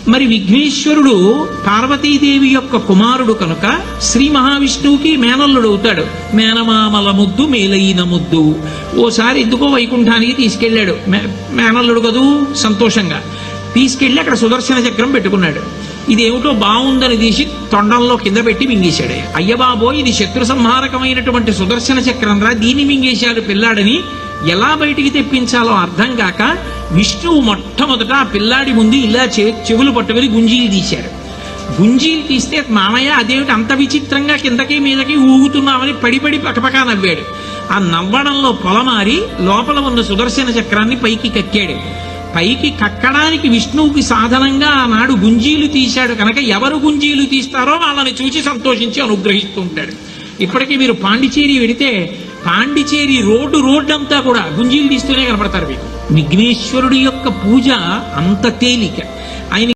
మరి విఘ్నేశ్వరుడు పార్వతీదేవి యొక్క కుమారుడు కనుక శ్రీ మహావిష్ణువుకి మేనల్లుడు అవుతాడు. మేనమామల ముద్దు మేలైన ముద్దు. ఓసారి ఎందుకో వైకుంఠానికి తీసుకెళ్లాడు. మేనల్లుడు కదూ, సంతోషంగా తీసుకెళ్లి అక్కడ సుదర్శన చక్రం పెట్టుకున్నాడు. ఇదేమిటో బాగుందని తీసి తొండంలో కింద పెట్టి మింగేశాడు. అయ్యబాబో, ఇది శత్రు సంహారకమైనటువంటి సుదర్శన చక్రం రా, దీన్ని మింగేశాడు పిల్లాడని ఎలా బయటికి తెప్పించాలో అర్థం కాక విష్ణువు మొట్టమొదట ఆ పిల్లాడి ముందు ఇలా చెవులు పట్టుకుని గుంజీలు తీశాడు. గుంజీలు తీస్తే మామయ్య అదేమిటి అంత విచిత్రంగా కిందకి మీదకి ఊగుతున్నామని పడి పకపకా నవ్వాడు. ఆ నవ్వడంలో పొలమారి లోపల ఉన్న సుదర్శన చక్రాన్ని పైకి కక్కాడు. పైకి కక్కడానికి విష్ణువుకి సాధనంగా ఆనాడు గుంజీలు తీశాడు కనుక ఎవరు గుంజీలు తీస్తారో వాళ్ళని చూసి సంతోషించి అనుగ్రహిస్తూ ఉంటాడు. ఇప్పటికీ మీరు పాండిచేరి వెడితే పాండిచేరి రోడ్డు అంతా కూడా గుంజీలు తీస్తూనే కనపడతారు మీకు. విఘ్నేశ్వరుడి యొక్క పూజ అంత తేలిక.